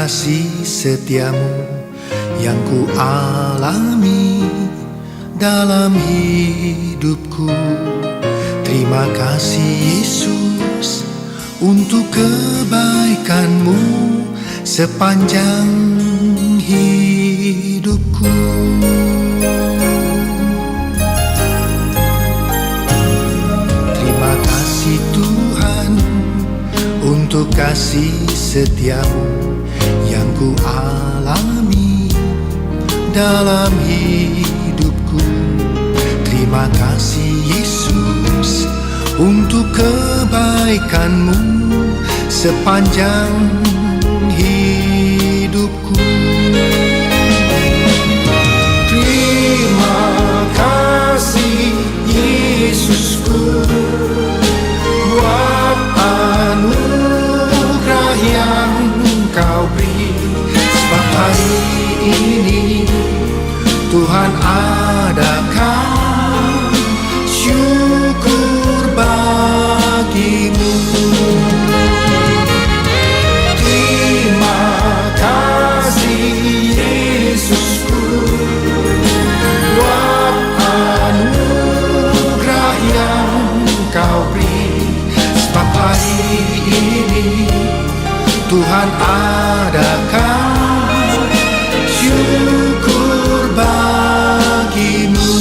kasih setiamu yang ku alami dalam hidupku. Terima kasih Yesus untuk kebaikanmu sepanjang hidupku. Terima kasih Tuhan untuk kasih setiamu yang ku alami dalam hidupku. Terima kasih Yesus untuk kebaikanmu sepanjang hidupku. Terima kasih Yesusku buat anugerah yang Kau beri. Sebab hari ini Tuhan adakan syukur bagimu. Terima kasih Yesusku buat anugerah yang Kau beri. Sebab hari ini Tuhan adakan syukur bagimu.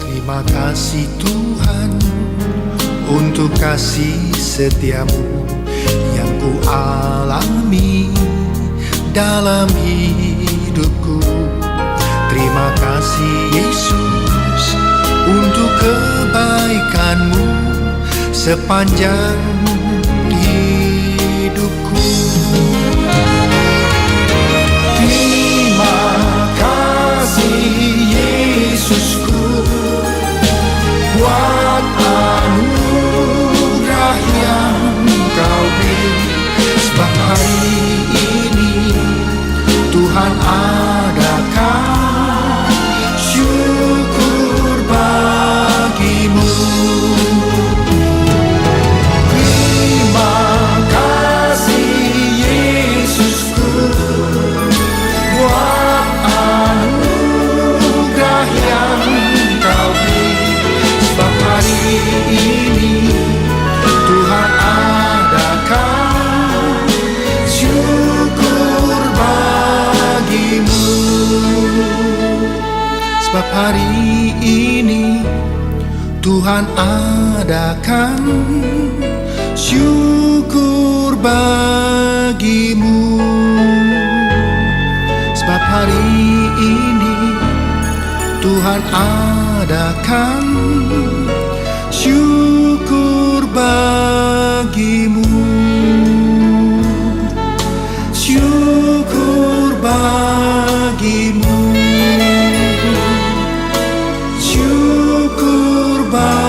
Terima kasih Tuhan untuk kasih setiamu yang ku alami dalam hidupku. Terima kasih Yesus untuk kebaikanmu sepanjang hidupku. Terima kasih Yesusku buat anugerah yang Kau beri. Sebab hari ini Tuhan adakan syukur bagimu. Terima kasih Yesusku buat anugerah yang Kau beri. Sebab hari ini Tuhan adakan syukur bagimu. Sebab hari ini Tuhan adakan syukur bagimu. Sebab hari ini Tuhan adakan syukur bagimu. Syukur bagimu. Syukur bagimu.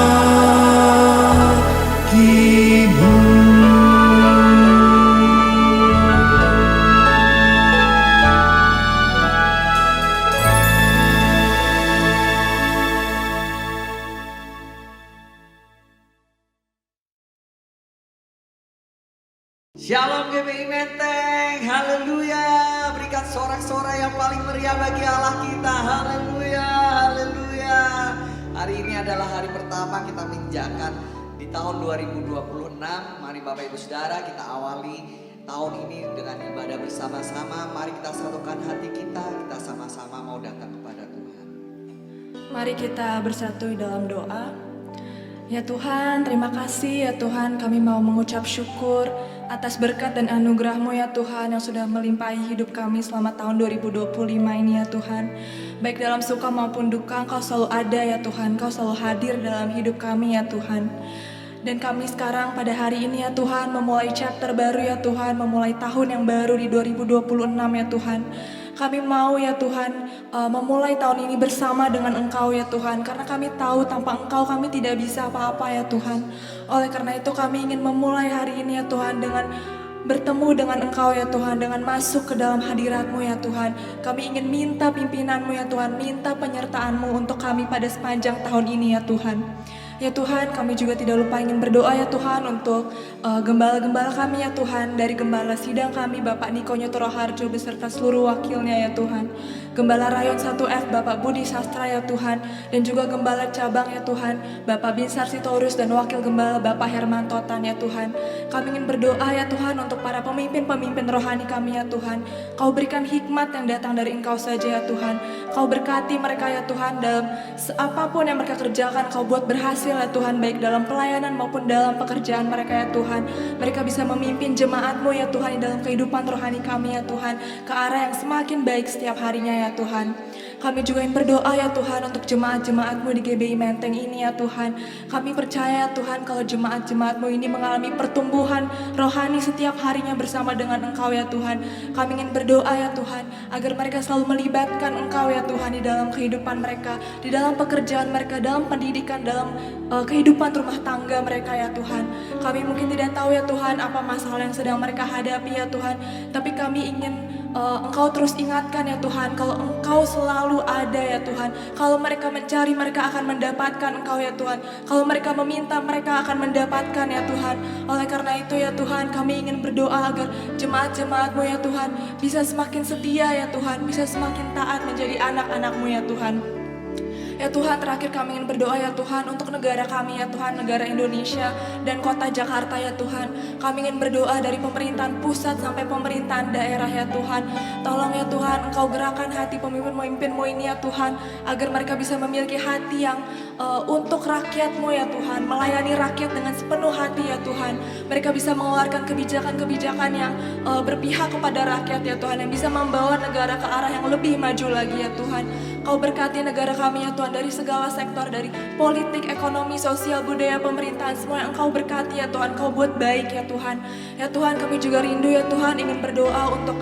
Shalom GBI Menteng, haleluya. Berikan sorak-sorai yang paling meriah bagi Allah kita, haleluya, haleluya. Hari ini adalah hari pertama kita menginjakan di tahun 2026. Mari Bapak Ibu Saudara kita awali tahun ini dengan ibadah bersama-sama. Mari kita satukan hati kita sama-sama mau datang kepada Tuhan. Mari kita bersatu dalam doa. Ya Tuhan, terima kasih ya Tuhan, kami mau mengucap syukur atas berkat dan anugerah-Mu ya Tuhan yang sudah melimpahi hidup kami selama tahun 2025 ini ya Tuhan. Baik dalam suka maupun duka, Engkau selalu ada ya Tuhan, Engkau selalu hadir dalam hidup kami ya Tuhan. Dan kami sekarang pada hari ini ya Tuhan memulai chapter baru ya Tuhan, memulai tahun yang baru di 2026 ya Tuhan. Kami mau ya Tuhan memulai tahun ini bersama dengan Engkau ya Tuhan. Karena kami tahu tanpa Engkau kami tidak bisa apa-apa ya Tuhan. Oleh karena itu kami ingin memulai hari ini ya Tuhan dengan bertemu dengan Engkau ya Tuhan, dengan masuk ke dalam hadirat-Mu ya Tuhan. Kami ingin minta pimpinan-Mu ya Tuhan, minta penyertaan-Mu untuk kami pada sepanjang tahun ini ya Tuhan. Ya Tuhan, kami juga tidak lupa ingin berdoa ya Tuhan untuk gembala-gembala kami ya Tuhan. Dari gembala sidang kami Bapak Niko Nyotoro Harjo beserta seluruh wakilnya ya Tuhan. Gembala Rayon 1F Bapak Budi Sastra ya Tuhan. Dan juga gembala cabang ya Tuhan Bapak Binsar Sitorus dan wakil gembala Bapak Herman Totan ya Tuhan. Kami ingin berdoa ya Tuhan untuk para pemimpin-pemimpin rohani kami ya Tuhan. Kau berikan hikmat yang datang dari Engkau saja ya Tuhan. Kau berkati mereka ya Tuhan dalam apapun yang mereka kerjakan. Kau buat berhasil ya Tuhan, baik dalam pelayanan maupun dalam pekerjaan mereka ya Tuhan. Mereka bisa memimpin jemaat-Mu ya Tuhan dalam kehidupan rohani kami ya Tuhan, ke arah yang semakin baik setiap harinya ya Tuhan. Kami juga ingin berdoa ya Tuhan untuk jemaat-jemaat-Mu di GBI Menteng ini ya Tuhan. Kami percaya ya Tuhan kalau jemaat-jemaat-Mu ini mengalami pertumbuhan rohani setiap harinya bersama dengan Engkau ya Tuhan. Kami ingin berdoa ya Tuhan agar mereka selalu melibatkan Engkau ya Tuhan di dalam kehidupan mereka, di dalam pekerjaan mereka, dalam pendidikan, dalam kehidupan rumah tangga mereka ya Tuhan. Kami mungkin tidak tahu ya Tuhan apa masalah yang sedang mereka hadapi ya Tuhan, tapi kami ingin Engkau terus ingatkan ya Tuhan kalau Engkau selalu ada ya Tuhan. Kalau mereka mencari, mereka akan mendapatkan Engkau ya Tuhan. Kalau mereka meminta, mereka akan mendapatkan ya Tuhan. Oleh karena itu ya Tuhan, kami ingin berdoa agar jemaat-jemaat-Mu ya Tuhan bisa semakin setia ya Tuhan, bisa semakin taat menjadi anak-anak-Mu ya Tuhan. Ya Tuhan, terakhir kami ingin berdoa ya Tuhan untuk negara kami ya Tuhan, negara Indonesia dan kota Jakarta ya Tuhan. Kami ingin berdoa dari pemerintahan pusat sampai pemerintahan daerah ya Tuhan. Tolong ya Tuhan, Engkau gerakan hati pemimpin-pemimpin-Mu ini ya Tuhan, agar mereka bisa memiliki hati yang untuk rakyat-Mu ya Tuhan, melayani rakyat dengan sepenuh hati ya Tuhan. Mereka bisa mengeluarkan kebijakan-kebijakan yang berpihak kepada rakyat ya Tuhan, yang bisa membawa negara ke arah yang lebih maju lagi ya Tuhan. Kau berkati negara kami ya Tuhan, dari segala sektor, dari politik, ekonomi, sosial, budaya, pemerintahan, semua yang Engkau berkati ya Tuhan, Kau buat baik ya Tuhan. Ya Tuhan, kami juga rindu ya Tuhan, ingin berdoa untuk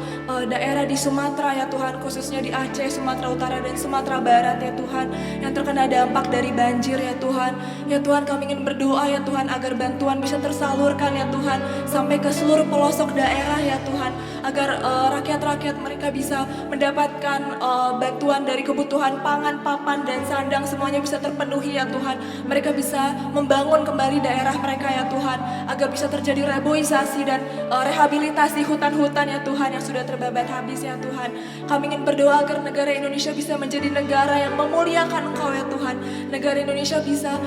daerah di Sumatera ya Tuhan, khususnya di Aceh, Sumatera Utara dan Sumatera Barat ya Tuhan, yang terkena dampak dari banjir ya Tuhan. Ya Tuhan, kami ingin berdoa ya Tuhan agar bantuan bisa tersalurkan ya Tuhan sampai ke seluruh pelosok daerah ya Tuhan, agar rakyat-rakyat mereka bisa mendapatkan bantuan dari kebutuhan pangan, papan, dan sandang, semuanya bisa terpenuhi ya Tuhan. Mereka bisa membangun kembali daerah mereka ya Tuhan, agar bisa terjadi reboisasi dan rehabilitasi hutan-hutan ya Tuhan yang sudah terbabat habis ya Tuhan. Kami ingin berdoa agar negara Indonesia bisa menjadi negara yang memuliakan Engkau ya Tuhan. Negara Indonesia bisa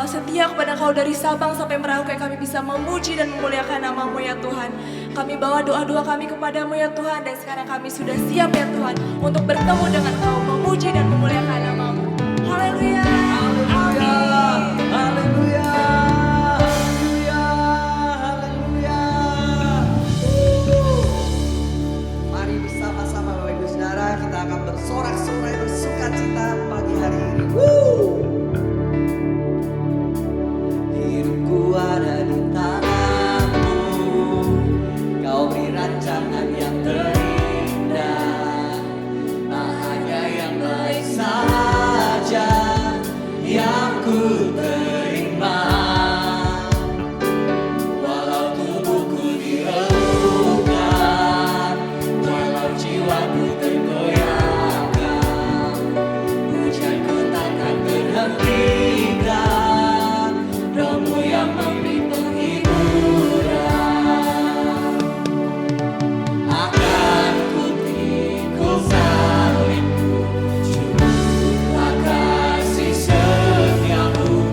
setia kepada Engkau dari Sabang sampai Merauke. Kami bisa memuji dan memuliakan nama-Mu ya Tuhan. Kami bawa doa-doa kami kepadamu ya Tuhan, dan sekarang kami sudah siap ya Tuhan untuk bertemu dengan Engkau, memuji dan memuliakan nama-Mu. Haleluya. Haleluya. Haleluya. Haleluya. Haleluya. Mari bersama-sama Bapak Ibu Saudara, kita akan bersorak-sorai bersukacita pagi hari ini. Hidupku ada di tangan-Mu, Kau beri rancangan yang terindah, tak hanya yang baik saja yang ku terima. Walau tubuhku diremukkan, walau jiwaku tergoyahkan, hujanku takkan berhentikan, Roh-Mu yang memberi penghiburan. Akan ku pikul salibmu, curahlah kasih setiamu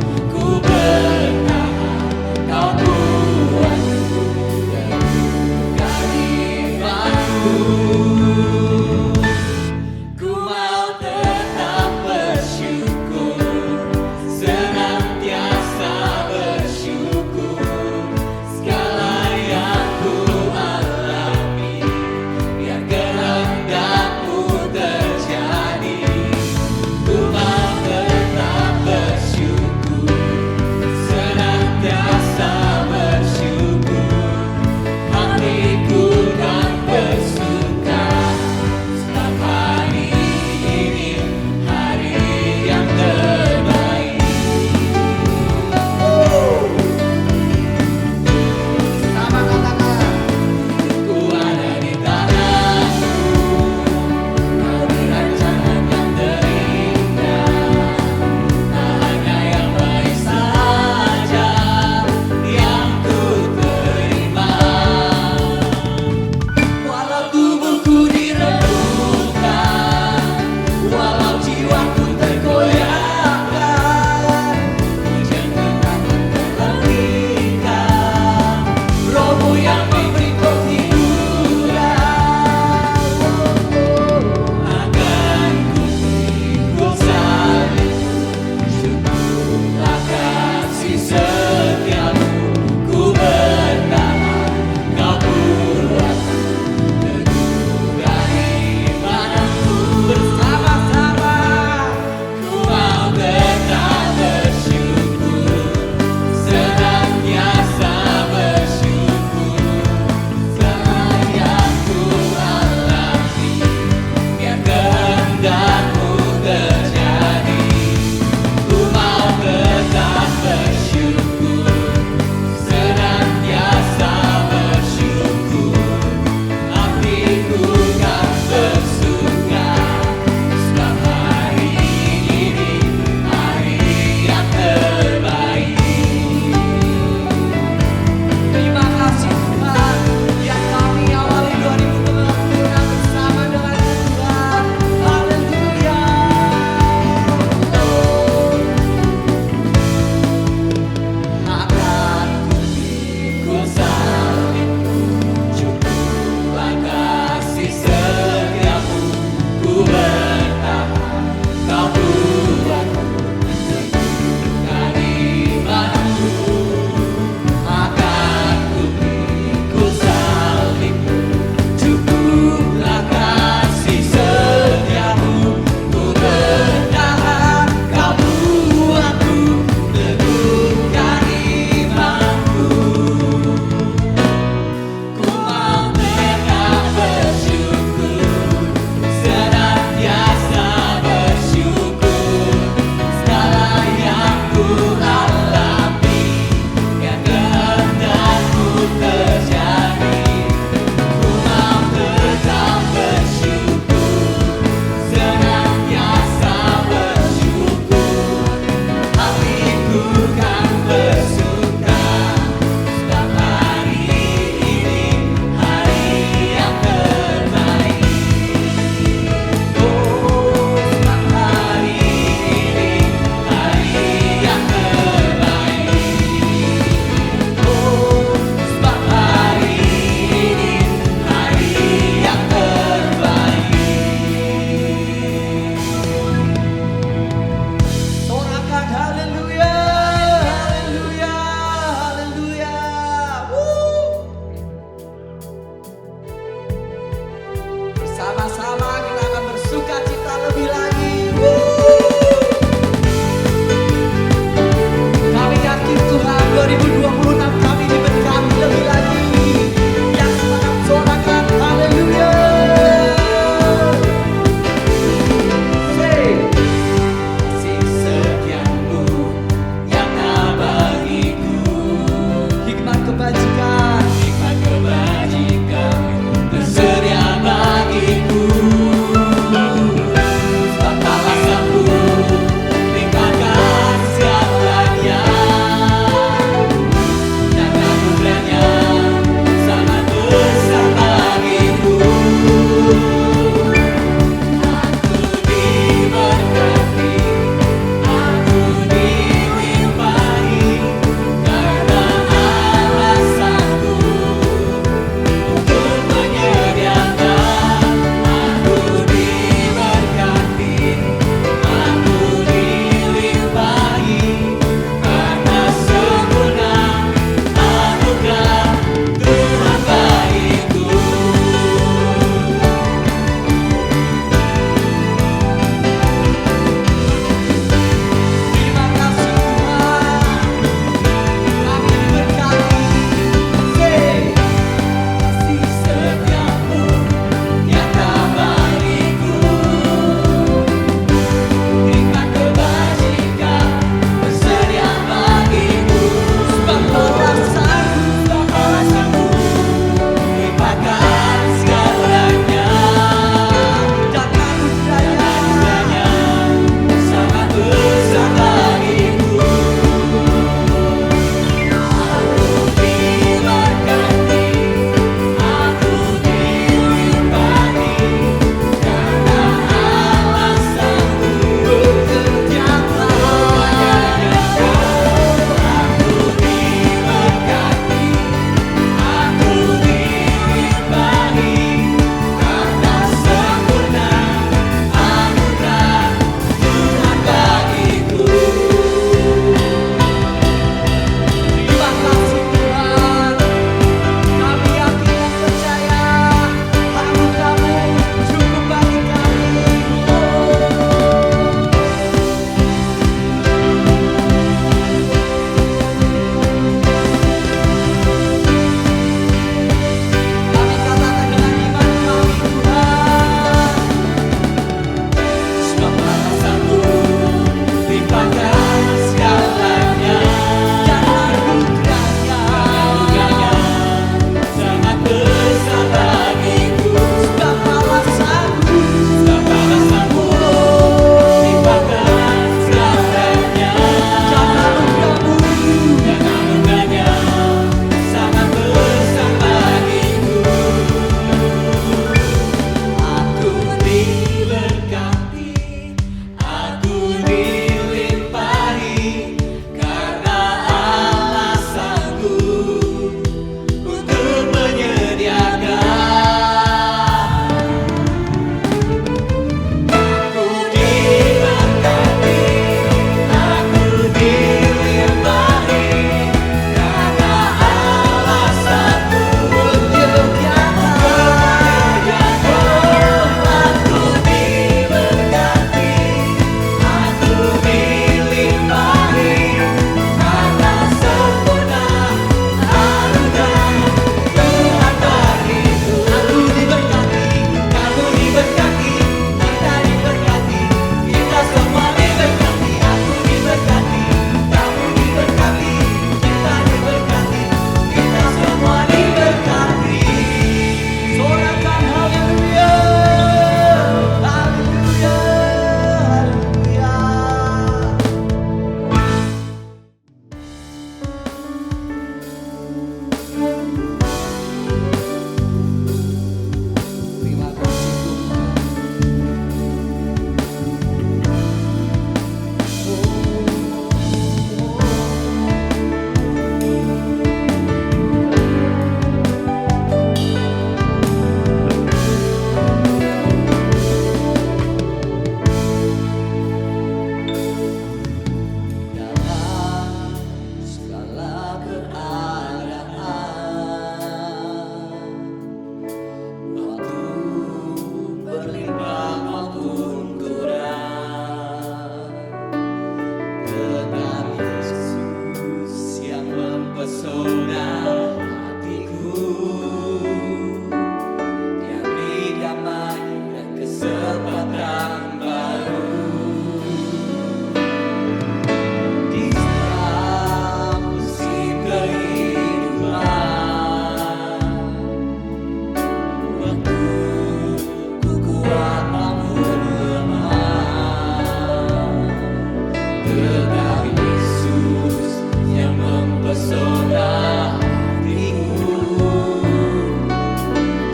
Tentang Yesus yang mempesona hatiku,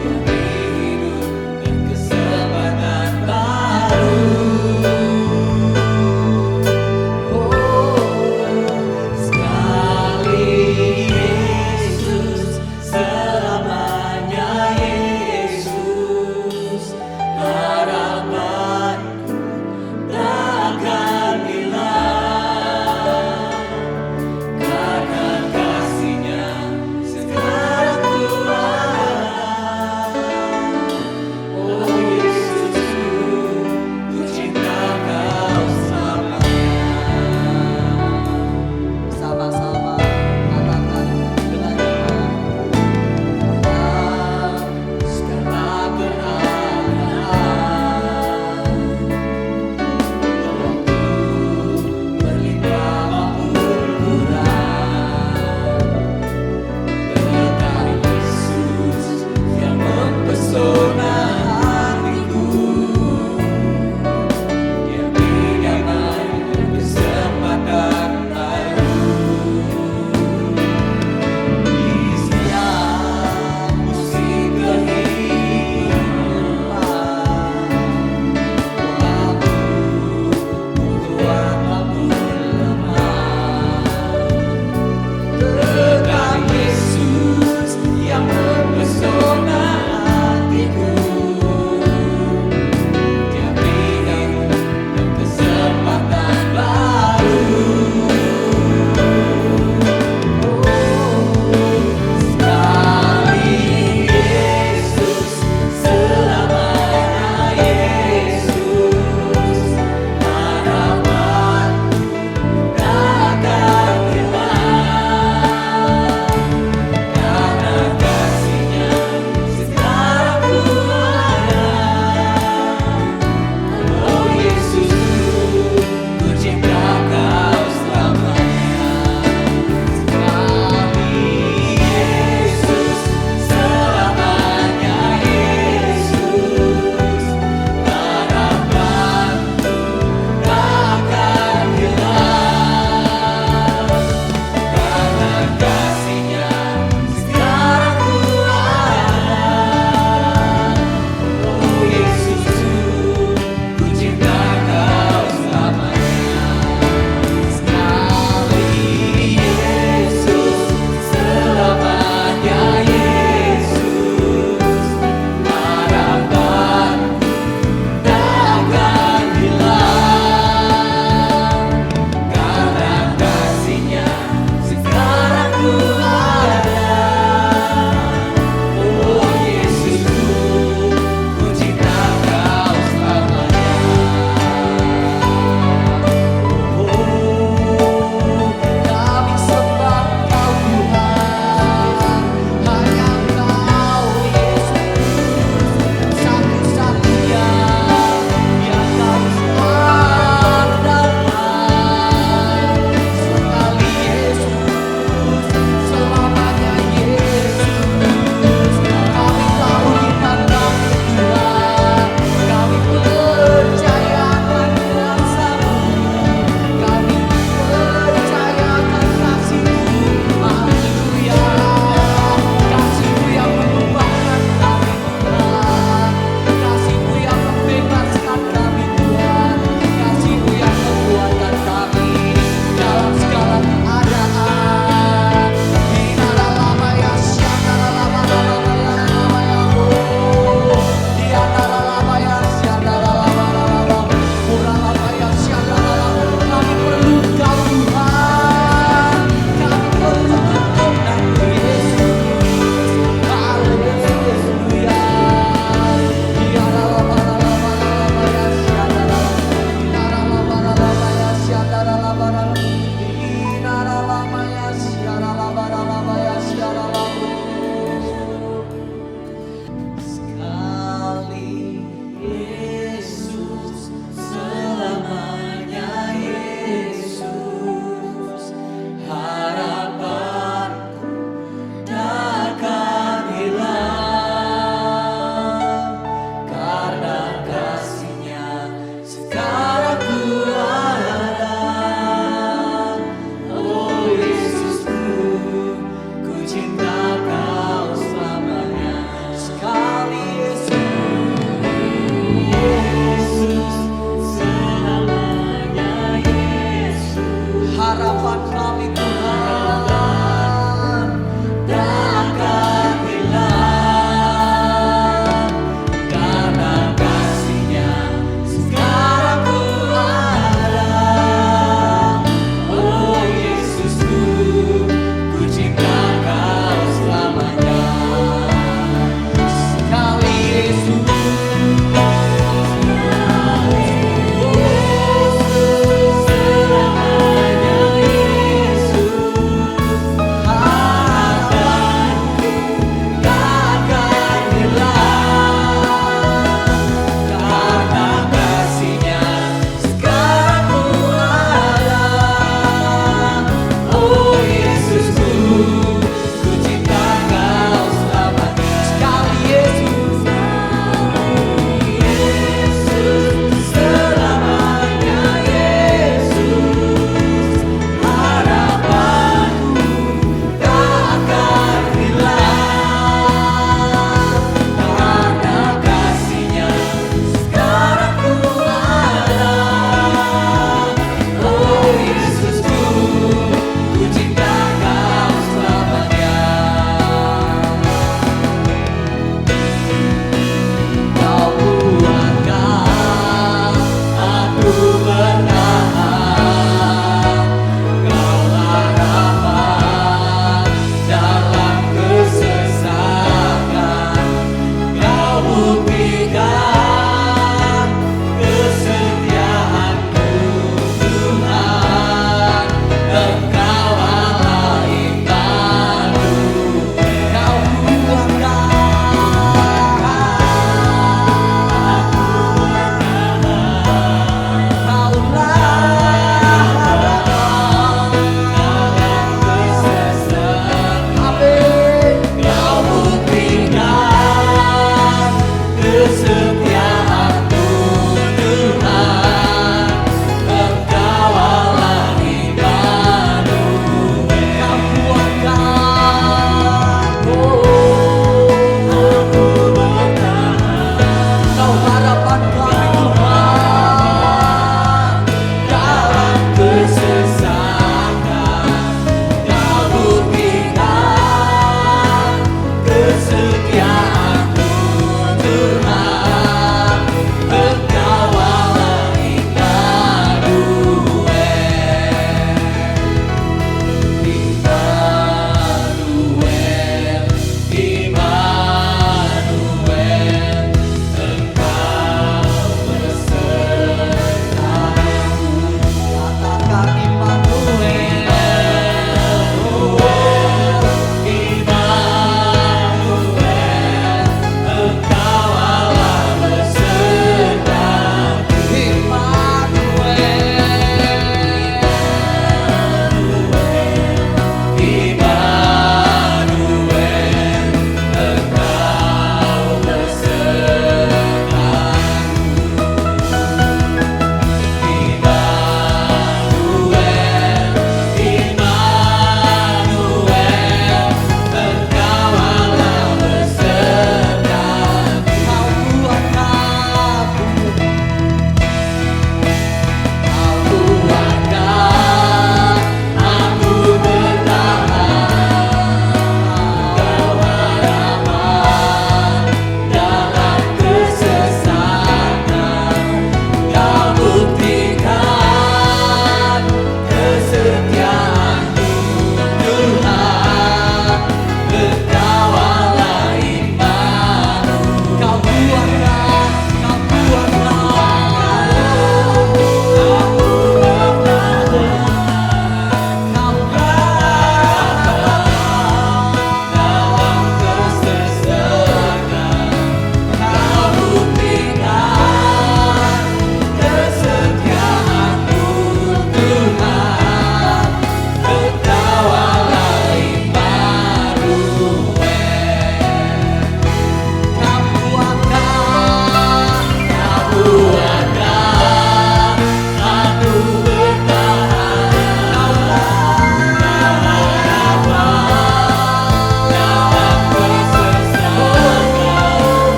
yang hidup dan kesempatan baru. Sekali Yesus, selamanya Yesus, harapanku takkan hilang.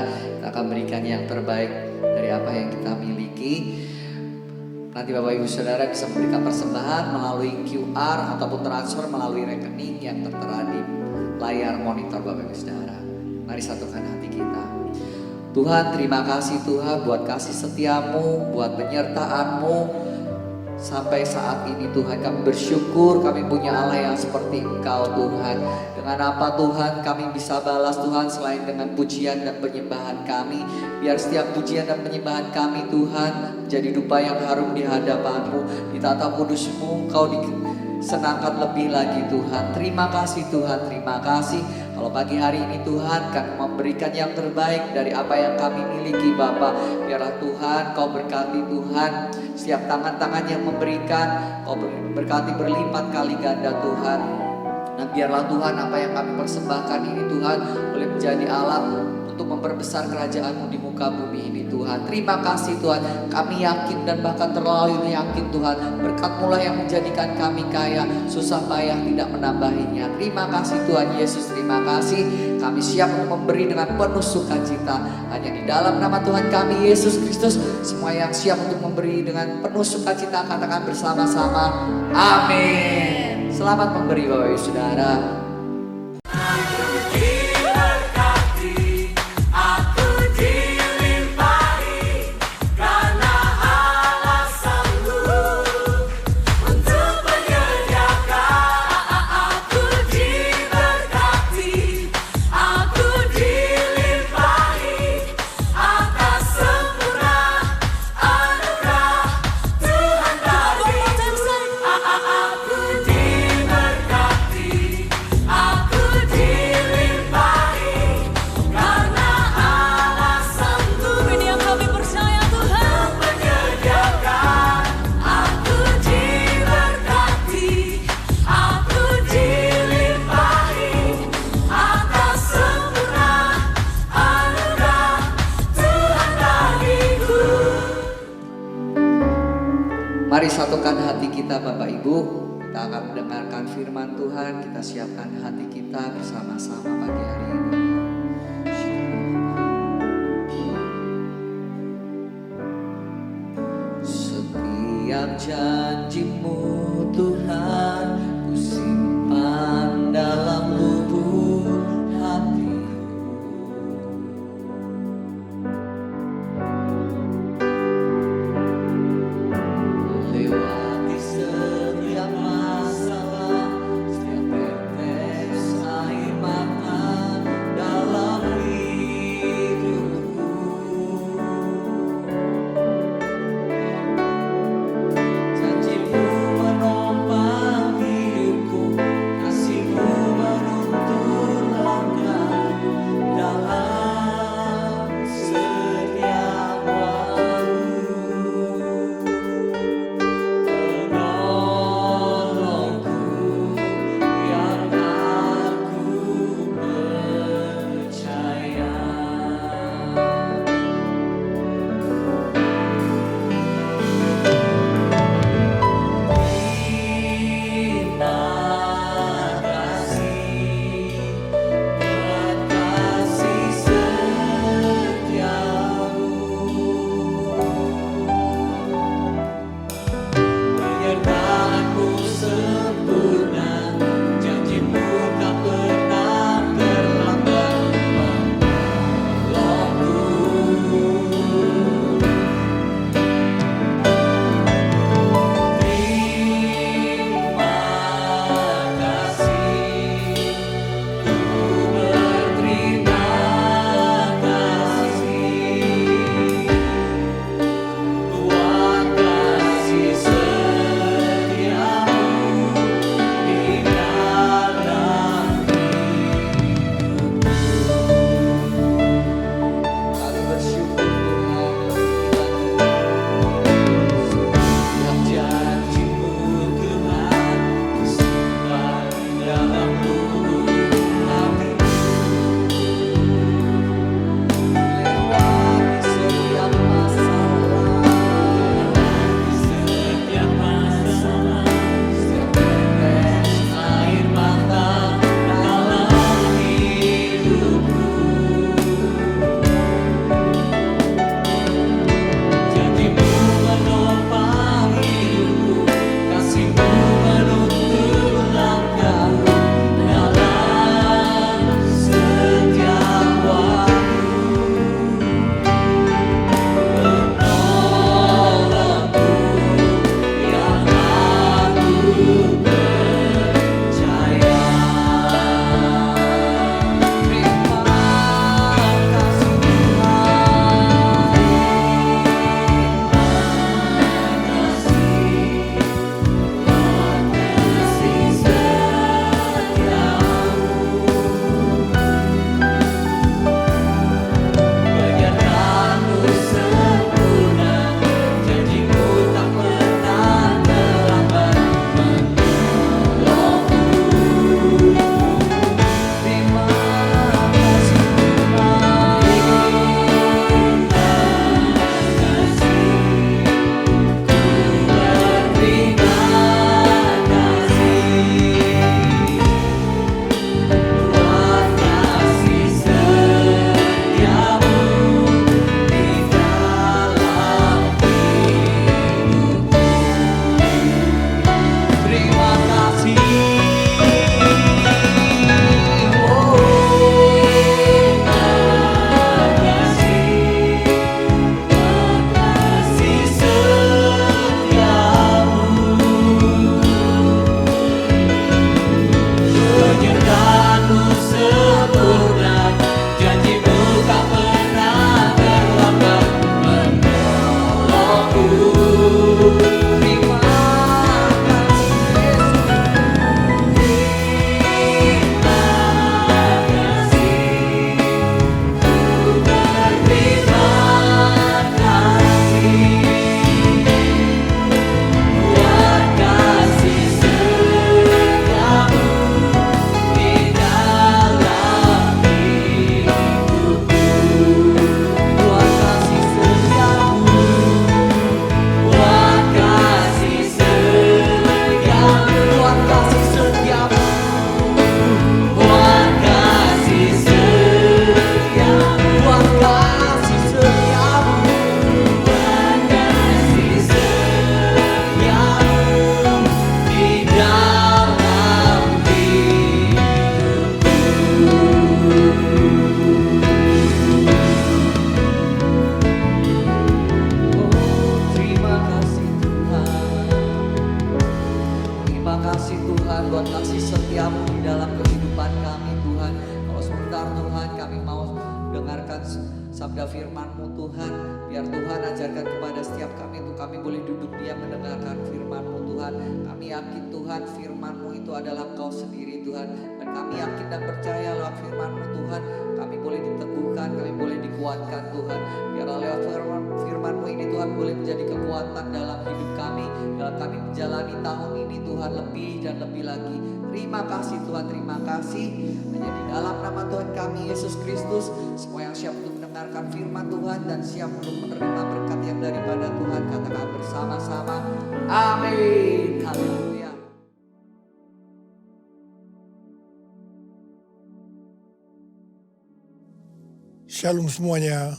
kita akan berikan yang terbaik dari apa yang kita miliki. Nanti Bapak Ibu Saudara bisa memberikan persembahan melalui QR ataupun transfer melalui rekening yang tertera di layar monitor Bapak Ibu Saudara. Mari satukan hati kita. Tuhan, terima kasih Tuhan buat kasih setiamu, buat penyertaan-Mu. Sampai saat ini Tuhan kami bersyukur kami punya Allah yang seperti Engkau Tuhan. Dengan apa Tuhan kami bisa balas Tuhan selain dengan pujian dan penyembahan kami. Biar setiap pujian dan penyembahan kami Tuhan menjadi dupa yang harum di hadapan-Mu. Di tata kudus-Mu Engkau disenangkan lebih lagi Tuhan. Terima kasih Tuhan, terima kasih. Kalau pagi hari ini Tuhan kami memberikan yang terbaik dari apa yang kami miliki Bapa. Biarlah Tuhan Kau berkati Tuhan setiap tangan-tangan yang memberikan, Kau berkati berlipat kali ganda Tuhan. Dan biarlah Tuhan apa yang kami persembahkan ini Tuhan boleh menjadi alat untuk memperbesar kerajaan-Mu di muka bumi ini Tuhan. Terima kasih Tuhan, kami yakin dan bahkan terlalu yakin Tuhan, berkat-Mu lah yang menjadikan kami kaya, susah payah tidak menambahinya. Terima kasih Tuhan Yesus, terima kasih. Kami siap untuk memberi dengan penuh sukacita. Hanya di dalam nama Tuhan kami Yesus Kristus, semua yang siap untuk memberi dengan penuh sukacita katakan bersama-sama, amin. Selamat memberi Bapak Ibu Saudara. Mari satukan hati kita Bapak Ibu. Kita akan mendengarkan firman Tuhan. Kita siapkan hati kita bersama-sama pagi hari ini. Setiap janji-Mu Tuhan ku simpan dalam lubuk hati. Lewati setiap masalah, setiap tetes air mata dalam hidupku. Janji-Mu menopang kepada firman-Mu Tuhan. Biar Tuhan ajarkan kepada setiap kami untuk kami boleh duduk diam mendengarkan firman-Mu Tuhan. Kami yakin Tuhan firman-Mu itu adalah Engkau sendiri Tuhan. Dan kami yakin dan percaya lewat firman-Mu Tuhan, kami boleh diteguhkan, kami boleh dikuatkan Tuhan. Biar lewat firman-Mu ini Tuhan boleh menjadi kekuatan dalam hidup kami, dalam kami menjalani tahun ini Tuhan lebih dan lebih lagi. Terima kasih Tuhan, terima kasih. Hanya di dalam nama Tuhan kami Yesus Kristus, semua yang siap untuk mendengarkan firman Tuhan dan siap untuk menerima berkat yang daripada Tuhan, katakan bersama-sama, amin. Haleluya. Shalom semuanya.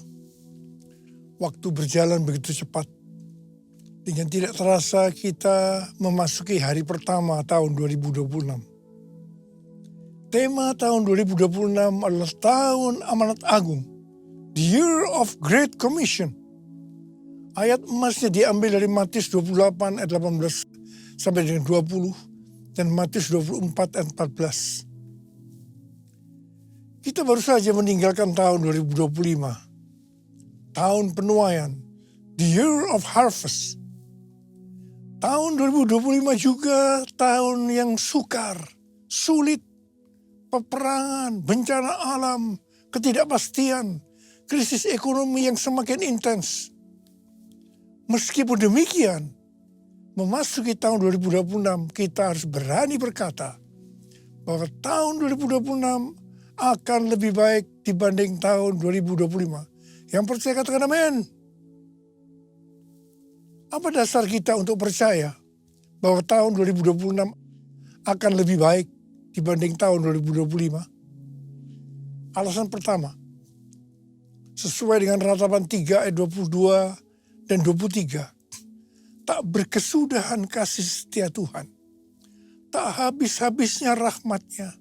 Waktu berjalan begitu cepat. Dengan tidak terasa kita memasuki hari pertama tahun 2026. Tema tahun 2026 adalah tahun amanat agung. The Year of Great Commission. Ayat emasnya diambil dari Matius 28 ayat 18 sampai dengan 20 dan Matius 24 ayat 14. Kita baru saja meninggalkan tahun 2025. Tahun penuaian. The Year of Harvest. Tahun 2025 juga tahun yang sukar, sulit, peperangan, bencana alam, ketidakpastian, krisis ekonomi yang semakin intens. Meskipun demikian, memasuki tahun 2026 kita harus berani berkata bahwa tahun 2026 akan lebih baik dibanding tahun 2025. Yang percaya katakan amin. Apa dasar kita untuk percaya bahwa tahun 2026 akan lebih baik dibanding tahun 2025? Alasan pertama, sesuai dengan Ratapan 3 ayat 22 dan 23, tak berkesudahan kasih setia Tuhan, tak habis-habisnya rahmat-Nya,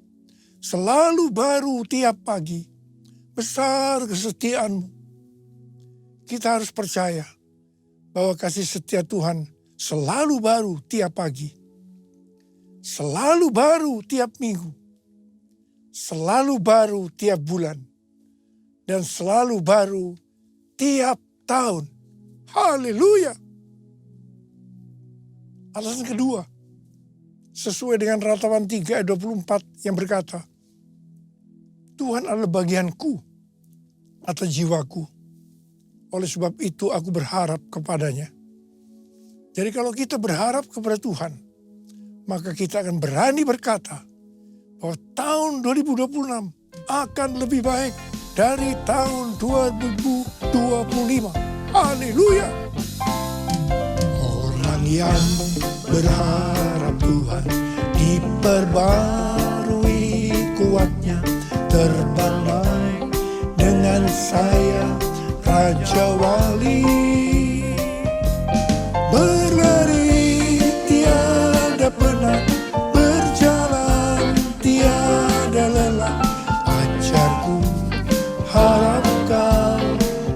selalu baru tiap pagi, besar kesetiaan-Mu. Kita harus percaya bahwa kasih setia Tuhan selalu baru tiap pagi, selalu baru tiap minggu, selalu baru tiap bulan, dan selalu baru tiap tahun. Haleluya. Alasan kedua, sesuai dengan Ratapan 3 ayat 24 yang berkata, Tuhan adalah bagianku atau jiwaku. Oleh sebab itu aku berharap kepadanya. Jadi kalau kita berharap kepada Tuhan, maka kita akan berani berkata bahwa tahun 2026 akan lebih baik dari tahun 2025. Haleluya. Orang yang berharap Tuhan diperbarui kuatnya, terbang naik dengan saya Raja Wali, berlari tiada penat, berjalan tiada lelah, ajarku harapkan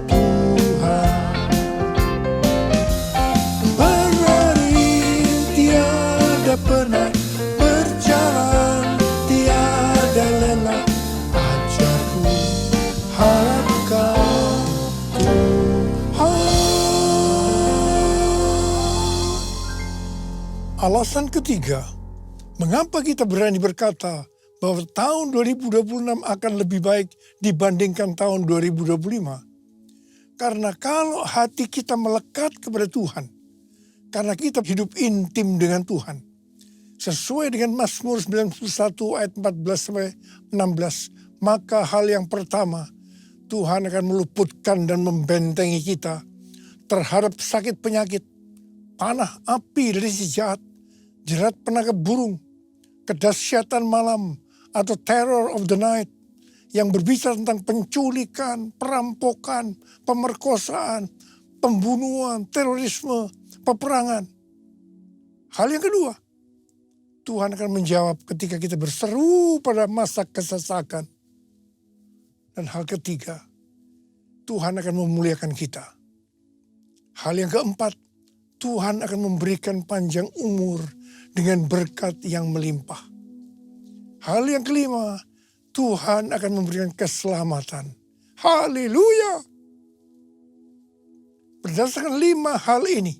Tuhan. Berlari tiada penat, berjalan tiada lelah, ajarku harapkan. Alasan ketiga, mengapa kita berani berkata bahwa tahun 2026 akan lebih baik dibandingkan tahun 2025? Karena kalau hati kita melekat kepada Tuhan, karena kita hidup intim dengan Tuhan, sesuai dengan Mazmur 91 ayat 14-16, maka hal yang pertama, Tuhan akan meluputkan dan membentengi kita terhadap sakit penyakit, panah api dari si jahat, jerat penangkap burung, kedahsyatan malam atau terror of the night yang berbicara tentang penculikan, perampokan, pemerkosaan, pembunuhan, terorisme, peperangan. Hal yang kedua, Tuhan akan menjawab ketika kita berseru pada masa kesesakan. Dan hal ketiga, Tuhan akan memuliakan kita. Hal yang keempat, Tuhan akan memberikan panjang umur dengan berkat yang melimpah. Hal yang kelima, Tuhan akan memberikan keselamatan. Haleluya. berdasarkan 5 hal ini,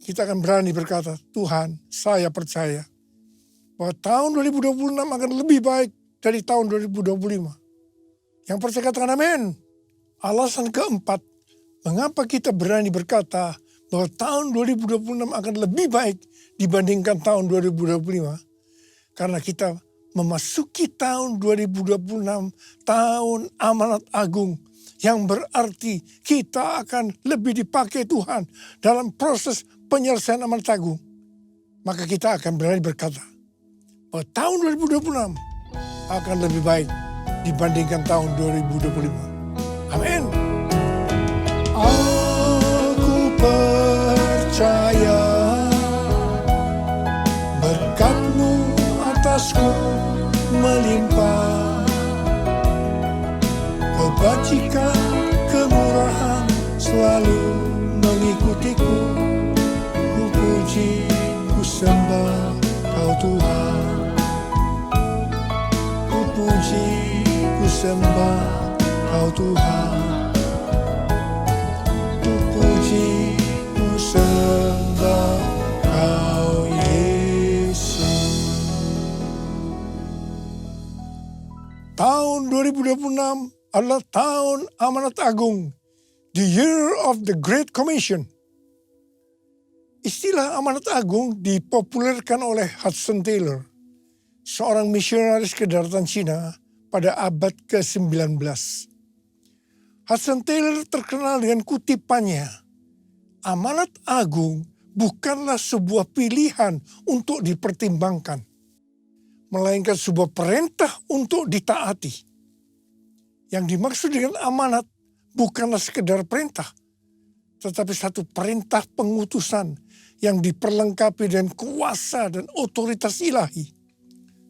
kita akan berani berkata, Tuhan, saya percaya bahwa tahun 2026 akan lebih baik dari tahun 2025. Yang percaya katakan amin. Alasan keempat, mengapa kita berani berkata bahwa tahun 2026 akan lebih baik dibandingkan tahun 2025? Karena kita memasuki tahun 2026, tahun amanat agung, yang berarti kita akan lebih dipakai Tuhan dalam proses penyelesaian amanat agung. Maka kita akan berani berkata bahwa tahun 2026 akan lebih baik dibandingkan tahun 2025. Amin. Aku percaya berkat-Mu atasku melimpah, kebajikan, kemurahan selalu mengikutiku. Ku puji, ku sembah Kau Tuhan. Ku puji, ku sembah Kau Tuhan. Ku puji, ku sembah Kau Yesus. Tahun 2026 adalah tahun amanat agung, the year of the Great Commission. Istilah amanat agung dipopulerkan oleh Hudson Taylor, seorang misionaris kedaratan Cina pada abad ke-19. Hudson Taylor terkenal dengan kutipannya, amanat agung bukanlah sebuah pilihan untuk dipertimbangkan, melainkan sebuah perintah untuk ditaati. Yang dimaksud dengan amanat bukanlah sekedar perintah, tetapi satu perintah pengutusan yang diperlengkapi dengan kuasa dan otoritas ilahi.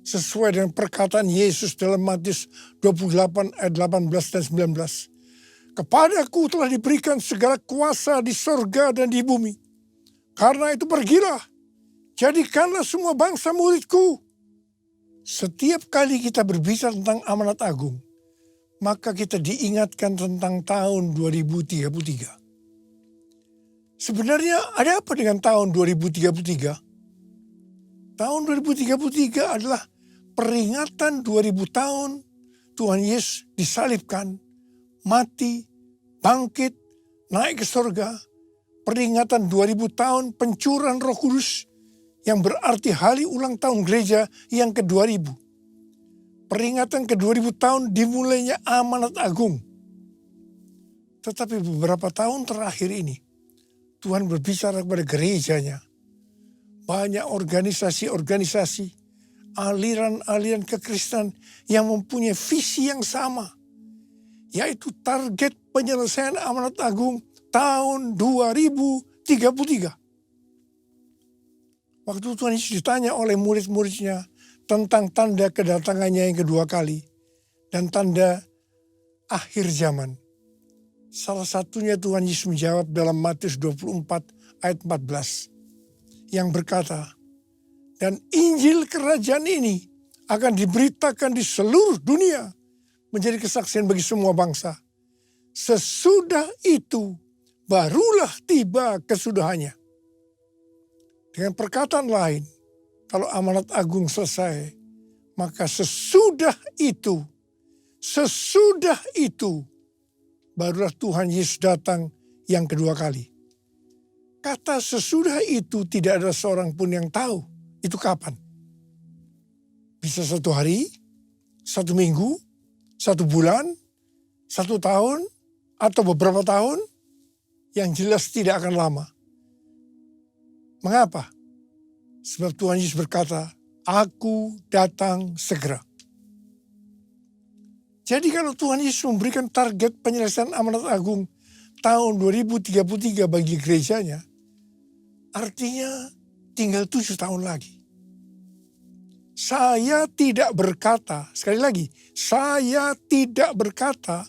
Sesuai dengan perkataan Yesus dalam Matius 28 ayat 18 dan 19. Kepadaku telah diberikan segala kuasa di sorga dan di bumi. Karena itu pergilah, jadikanlah semua bangsa muridku. Setiap kali kita berbicara tentang amanat agung, maka kita diingatkan tentang tahun 2033. Sebenarnya ada apa dengan tahun 2033? Tahun 2033 adalah peringatan 2000 tahun Tuhan Yesus disalibkan, mati, bangkit, naik ke surga. Peringatan 2000 tahun pencurahan Roh Kudus yang berarti hari ulang tahun gereja yang ke-2000. Peringatan ke-2000 tahun dimulainya amanat agung. Tetapi beberapa tahun terakhir ini, Tuhan berbicara kepada gerejanya. Banyak organisasi-organisasi, aliran-aliran kekristenan yang mempunyai visi yang sama. Yaitu target penyelesaian amanat agung tahun 2033. Waktu Tuhan Yesus ditanya oleh murid-muridnya tentang tanda kedatangannya yang kedua kali dan tanda akhir zaman. Salah satunya Tuhan Yesus menjawab dalam Matius 24 ayat 14 yang berkata, dan Injil kerajaan ini akan diberitakan di seluruh dunia menjadi kesaksian bagi semua bangsa. Sesudah itu barulah tiba kesudahannya. Dengan perkataan lain, kalau amanat agung selesai, maka sesudah itu barulah Tuhan Yesus datang yang kedua kali. Kata sesudah itu tidak ada seorang pun yang tahu itu kapan. Bisa 1 hari, 1 minggu, 1 bulan, 1 tahun, atau beberapa tahun, yang jelas tidak akan lama. Mengapa? Sebab Tuhan Yesus berkata, aku datang segera. Jadi kalau Tuhan Yesus memberikan target penyelesaian amanat agung tahun 2033 bagi gerejanya, artinya tinggal 7 tahun lagi. Saya tidak berkata, sekali lagi, saya tidak berkata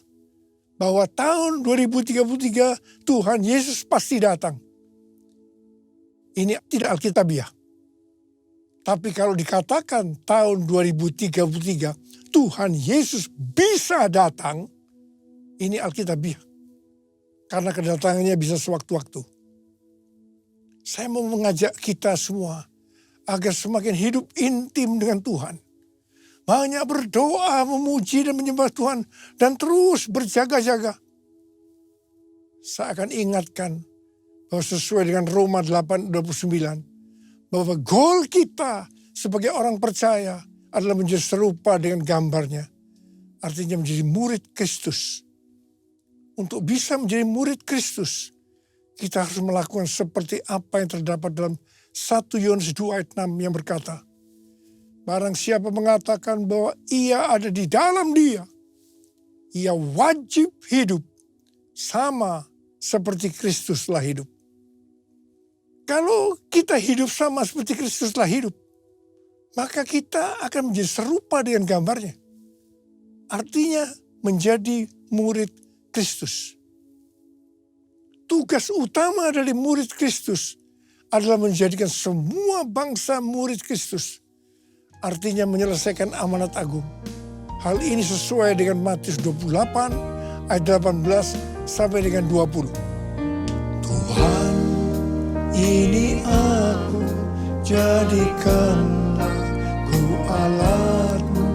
bahwa tahun 2033 Tuhan Yesus pasti datang. Ini tidak alkitabiah. Tapi kalau dikatakan tahun 2033 Tuhan Yesus bisa datang, ini alkitabiah. karena kedatangannya bisa sewaktu-waktu. Saya mau mengajak kita semua agar semakin hidup intim dengan Tuhan. Banyak berdoa, memuji dan menyembah Tuhan dan terus berjaga-jaga. Saya akan ingatkan bahwa sesuai dengan Roma 8:29 bahwa goal kita sebagai orang percaya adalah menjadi serupa dengan gambarnya. Artinya menjadi murid Kristus. Untuk bisa menjadi murid Kristus, kita harus melakukan seperti apa yang terdapat dalam 1 Yohanes 2 ayat 6 yang berkata, barang siapa mengatakan bahwa ia ada di dalam dia, ia wajib hidup sama seperti Kristus telah hidup. Kalau kita hidup sama seperti Kristus telah hidup, maka kita akan menjadi serupa dengan gambarnya. Artinya menjadi murid Kristus. Tugas utama dari murid Kristus adalah menjadikan semua bangsa murid Kristus. Artinya menyelesaikan amanat agung. Hal ini sesuai dengan Matius 28 ayat 18 sampai dengan 20. Tuhan, ini aku, jadikanlah ku alatmu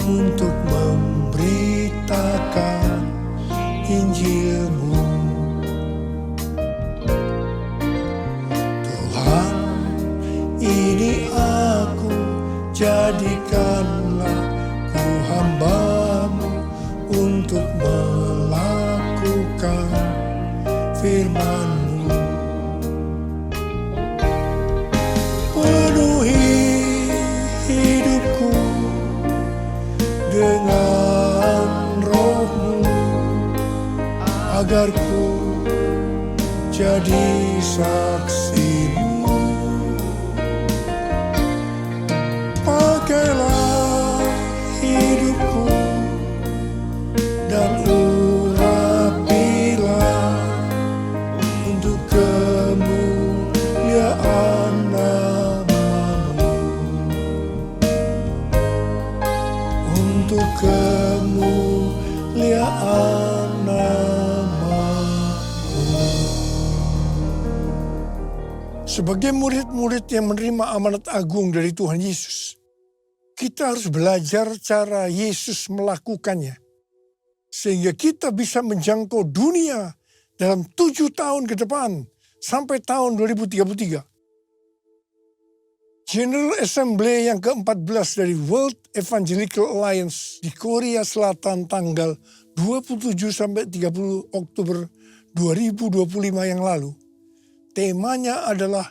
untuk memberitakan Injilmu. Tuhan, ini aku, jadikanlah ku hambamu untuk melakukan firman-Mu. Penuhi hidupku dengan Roh-Mu, agar ku jadi saksi-Mu. Pakailah hidupku dan urapilah untuk kemuliaan nama-Mu. Untuk kemuliaan nama-Mu. Sebagai murid-murid yang menerima amanat agung dari Tuhan Yesus, kita harus belajar cara Yesus melakukannya. Sehingga kita bisa menjangkau dunia dalam 7 tahun ke depan sampai tahun 2033. General Assembly yang ke-14 dari World Evangelical Alliance di Korea Selatan tanggal 27 sampai 30 Oktober 2025 yang lalu. Temanya adalah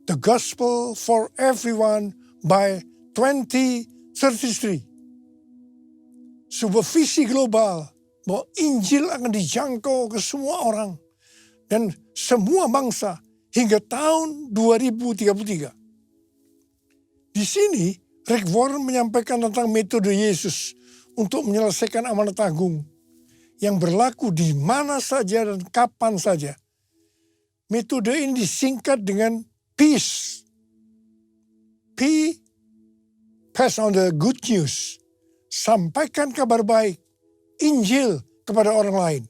The Gospel for Everyone by 2033. Sebuah visi global bahwa Injil akan dijangkau ke semua orang dan semua bangsa hingga tahun 2033. Di sini Rick Warren menyampaikan tentang metode Yesus untuk menyelesaikan amanat agung yang berlaku di mana saja dan kapan saja. Metode ini disingkat dengan peace. P, pass on the good news. Sampaikan kabar baik, Injil kepada orang lain.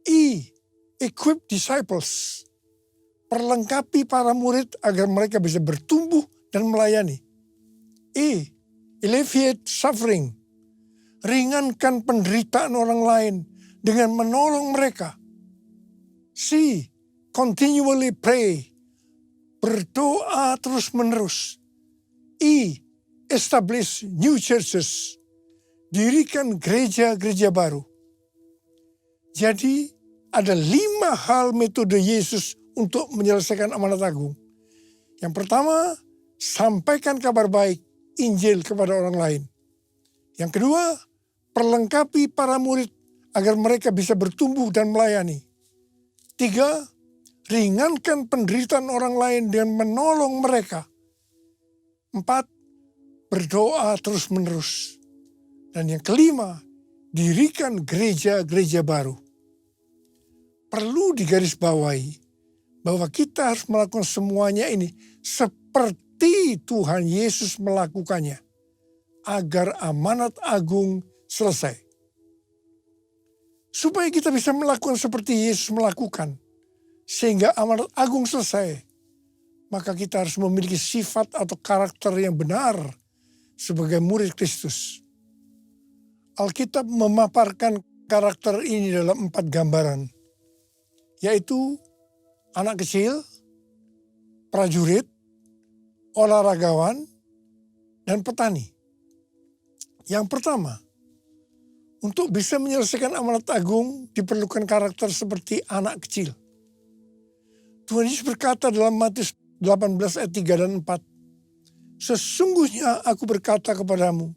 E, equip disciples. Perlengkapi para murid agar mereka bisa bertumbuh dan melayani. E, alleviate suffering. Ringankan penderitaan orang lain dengan menolong mereka. C, continually pray. Berdoa terus-menerus. E, establish new churches. Dirikan gereja-gereja baru. Jadi ada 5 hal metode Yesus untuk menyelesaikan amanat agung. Yang pertama, sampaikan kabar baik, Injil kepada orang lain. Yang kedua, perlengkapi para murid agar mereka bisa bertumbuh dan melayani. 3, ringankan penderitaan orang lain dengan menolong mereka. 4, berdoa terus-menerus. Dan yang kelima, dirikan gereja-gereja baru. Perlu digarisbawahi bahwa kita harus melakukan semuanya ini seperti Tuhan Yesus melakukannya agar amanat agung selesai. Supaya kita bisa melakukan seperti Yesus melakukan. Sehingga amanat agung selesai. Maka kita harus memiliki sifat atau karakter yang benar sebagai murid Kristus. Alkitab memaparkan karakter ini dalam 4 gambaran. Yaitu anak kecil, prajurit, olahragawan, dan petani. Yang pertama, untuk bisa menyelesaikan amanat agung diperlukan karakter seperti anak kecil. Tuhan Yesus berkata dalam Matius 18 ayat 3 dan 4. Sesungguhnya aku berkata kepadamu,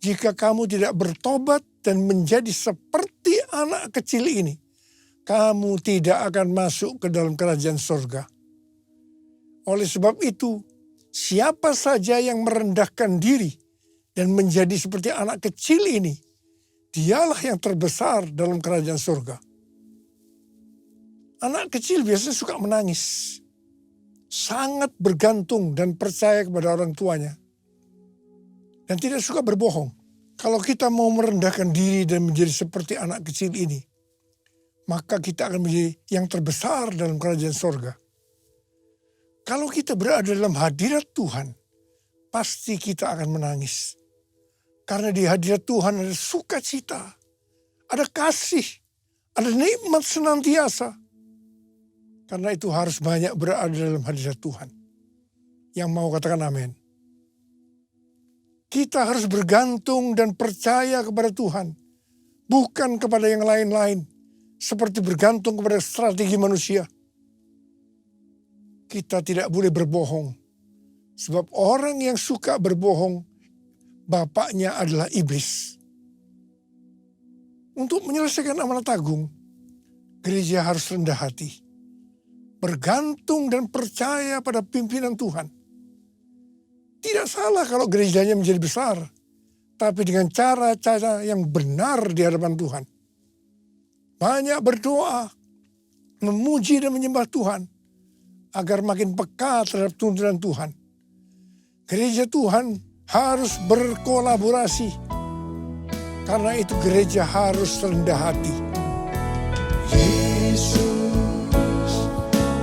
jika kamu tidak bertobat dan menjadi seperti anak kecil ini, kamu tidak akan masuk ke dalam kerajaan surga. Oleh sebab itu, siapa saja yang merendahkan diri dan menjadi seperti anak kecil ini, dialah yang terbesar dalam kerajaan surga. Anak kecil biasanya suka menangis. Sangat bergantung dan percaya kepada orang tuanya. Dan tidak suka berbohong. Kalau kita mau merendahkan diri dan menjadi seperti anak kecil ini, maka kita akan menjadi yang terbesar dalam kerajaan surga. Kalau kita berada dalam hadirat Tuhan, pasti kita akan menangis. Karena di hadirat Tuhan ada sukacita, ada kasih, ada nikmat senantiasa. Karena itu harus banyak berada dalam hadirat Tuhan. Yang mau katakan amin. Kita harus bergantung dan percaya kepada Tuhan. Bukan kepada yang lain-lain. Seperti bergantung kepada strategi manusia. Kita tidak boleh berbohong. Sebab orang yang suka berbohong, bapaknya adalah iblis. Untuk menyelesaikan amanat agung, gereja harus rendah hati. Bergantung dan percaya pada pimpinan Tuhan. Tidak salah kalau gerejanya menjadi besar. Tapi dengan cara-cara yang benar di hadapan Tuhan. Banyak berdoa, memuji dan menyembah Tuhan. Agar makin peka terhadap tuntunan Tuhan. Gereja Tuhan harus berkolaborasi. Karena itu gereja harus rendah hati. Yesus,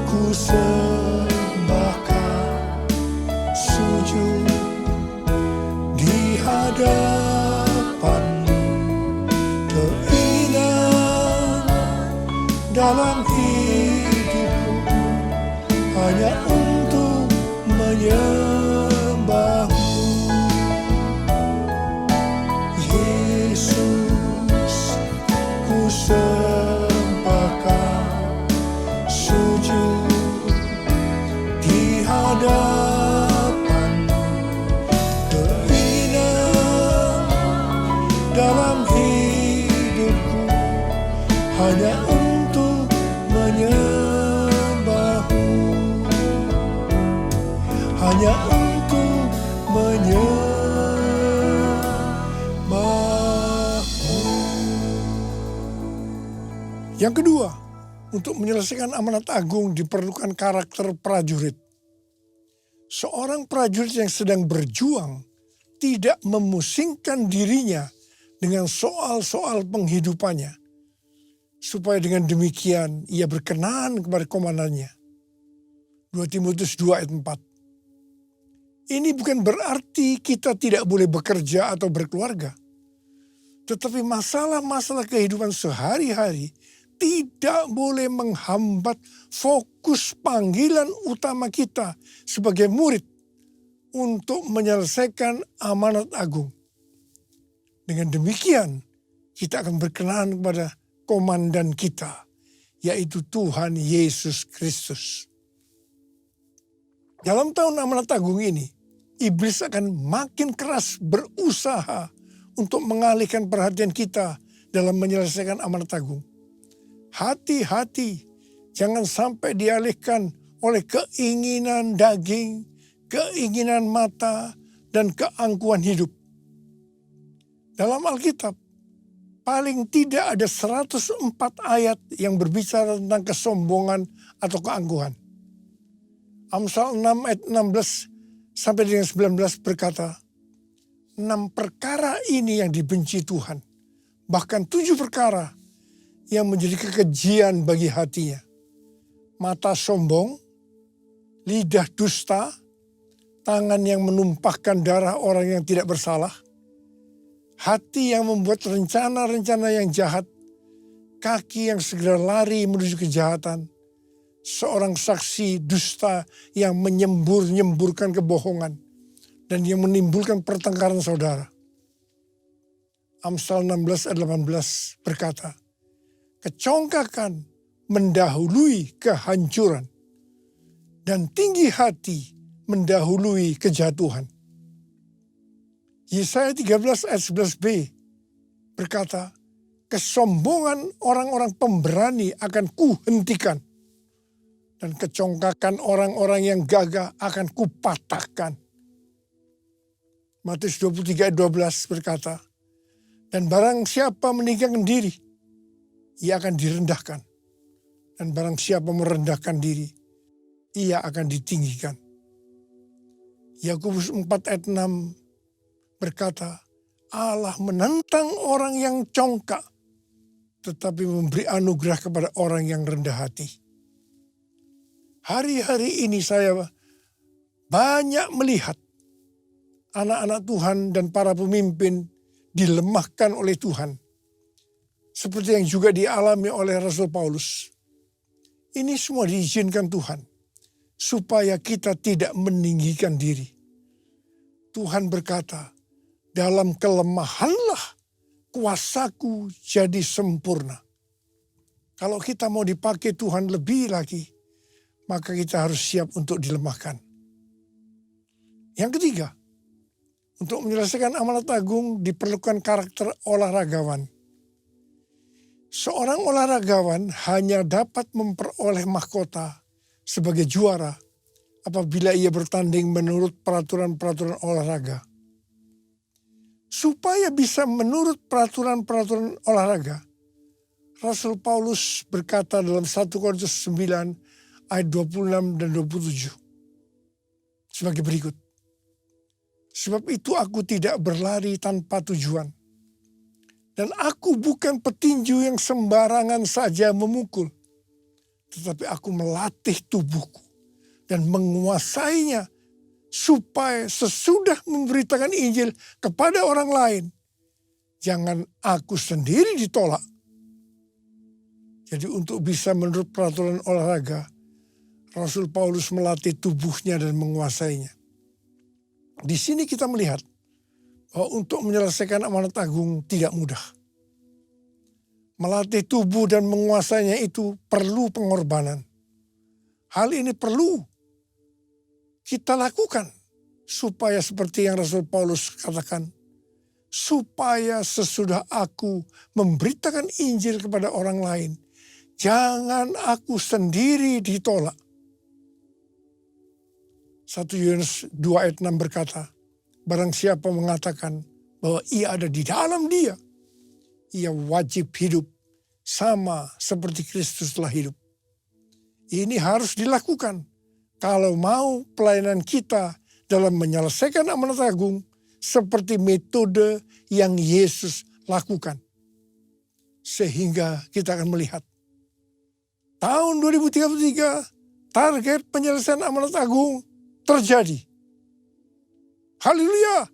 ku sembahkan, sujud di hadapan-Mu. Keinginan dalam hidupku hanya untuk menyembah-Mu. Yesus, ku sembahkan, sujud di hadapan-Mu. Keinginan dalam hidupku hanya untuk menyembah-Mu. Hanya untuk menyembah-Mu. Yang kedua, untuk menyelesaikan amanat agung diperlukan karakter prajurit. Seorang prajurit yang sedang berjuang tidak memusingkan dirinya dengan soal-soal penghidupannya. Supaya dengan demikian ia berkenan kepada komandannya. 2 Timotius 2 ayat 4. Ini bukan berarti kita tidak boleh bekerja atau berkeluarga. Tetapi masalah-masalah kehidupan sehari-hari tidak boleh menghambat fokus panggilan utama kita sebagai murid untuk menyelesaikan amanat agung. Dengan demikian, kita akan berkenan kepada komandan kita, yaitu Tuhan Yesus Kristus. Dalam tahun amanat agung ini, iblis akan makin keras berusaha untuk mengalihkan perhatian kita dalam menyelesaikan amanat agung. Hati-hati, jangan sampai dialihkan oleh keinginan daging, keinginan mata, dan keangkuhan hidup. Dalam Alkitab, paling tidak ada 104 ayat yang berbicara tentang kesombongan atau keangkuhan. Amsal 6 ayat 16 sampai dengan 19 berkata, 6 perkara ini yang dibenci Tuhan, bahkan 7 perkara yang menjadi kekejian bagi hatinya. Mata sombong, lidah dusta, tangan yang menumpahkan darah orang yang tidak bersalah, hati yang membuat rencana-rencana yang jahat, kaki yang segera lari menuju kejahatan, seorang saksi dusta yang menyembur-nyemburkan kebohongan dan yang menimbulkan pertengkaran saudara. Amsal 16 ayat 18 berkata, kecongkakan mendahului kehancuran dan tinggi hati mendahului kejatuhan. Yesaya 13 ayat 11b berkata, kesombongan orang-orang pemberani akan kuhentikan dan kecongkakan orang-orang yang gagah akan kupatahkan. Matius 23 ayat 12 berkata, dan barang siapa meninggikan diri, ia akan direndahkan. Dan barang siapa merendahkan diri, ia akan ditinggikan. Yakobus 4 ayat 6 berkata, Allah menentang orang yang congkak, tetapi memberi anugerah kepada orang yang rendah hati. Hari-hari ini saya banyak melihat anak-anak Tuhan dan para pemimpin dilemahkan oleh Tuhan. Seperti yang juga dialami oleh Rasul Paulus. Ini semua diizinkan Tuhan. Supaya kita tidak meninggikan diri. Tuhan berkata, dalam kelemahanlah kuasaku jadi sempurna. Kalau kita mau dipakai Tuhan lebih lagi, maka kita harus siap untuk dilemahkan. Yang ketiga, untuk menyelesaikan amanat agung diperlukan karakter olahragawan. Seorang olahragawan hanya dapat memperoleh mahkota sebagai juara apabila ia bertanding menurut peraturan-peraturan olahraga. Supaya bisa menurut peraturan-peraturan olahraga, Rasul Paulus berkata dalam 1 Korintus 9 ayat 26 dan 27 sebagai berikut. Sebab itu aku tidak berlari tanpa tujuan. Dan aku bukan petinju yang sembarangan saja memukul. Tetapi aku melatih tubuhku dan menguasainya supaya sesudah memberitakan Injil kepada orang lain, jangan aku sendiri ditolak. Jadi untuk bisa menurut peraturan olahraga, Rasul Paulus melatih tubuhnya dan menguasainya. Di sini kita melihat bahwa untuk menyelesaikan amanat agung tidak mudah. Melatih tubuh dan menguasainya itu perlu pengorbanan. Hal ini perlu kita lakukan supaya seperti yang Rasul Paulus katakan, supaya sesudah aku memberitakan Injil kepada orang lain, jangan aku sendiri ditolak. 1 Yohanes 2 ayat 6 berkata, barang siapa mengatakan bahwa ia ada di dalam dia, ia wajib hidup sama seperti Kristus telah hidup. Ini harus dilakukan kalau mau pelayanan kita dalam menyelesaikan amanat agung seperti metode yang Yesus lakukan. Sehingga kita akan melihat tahun 2033 target penyelesaian amanat agung terjadi. Haleluya.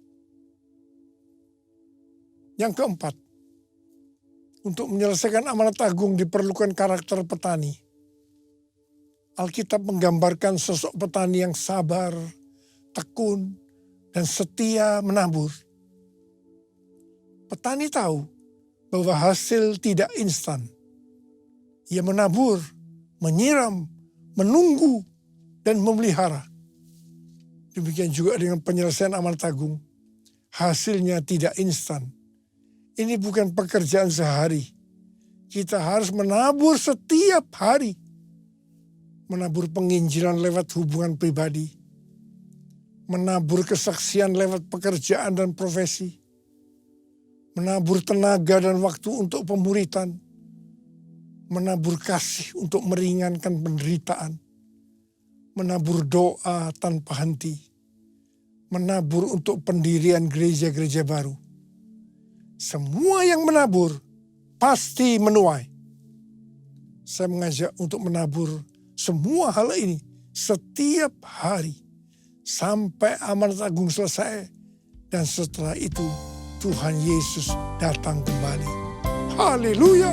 Yang keempat, untuk menyelesaikan amanat agung diperlukan karakter petani. Alkitab menggambarkan sosok petani yang sabar, tekun, dan setia menabur. Petani tahu bahwa hasil tidak instan. Ia menabur, menyiram, menunggu, dan memelihara. Demikian juga dengan penyelesaian amanat agung. Hasilnya tidak instan. Ini bukan pekerjaan sehari. Kita harus menabur setiap hari. Menabur penginjilan lewat hubungan pribadi. Menabur kesaksian lewat pekerjaan dan profesi. Menabur tenaga dan waktu untuk pemuritan. Menabur kasih untuk meringankan penderitaan. Menabur doa tanpa henti. Menabur untuk pendirian gereja-gereja baru. Semua yang menabur pasti menuai. saya mengajak untuk menabur semua hal ini setiap hari sampai amanat agung selesai. Dan setelah itu Tuhan Yesus datang kembali. Haleluya.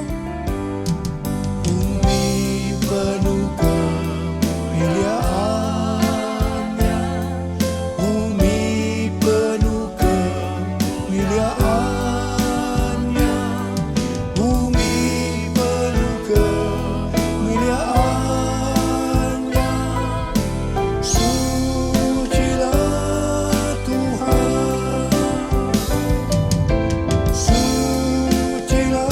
Bumi penuh kemuliaan-Nya, bumi penuh kemuliaan-Nya, bumi penuh kemuliaan-Nya. Sucilah Tuhan, sucilah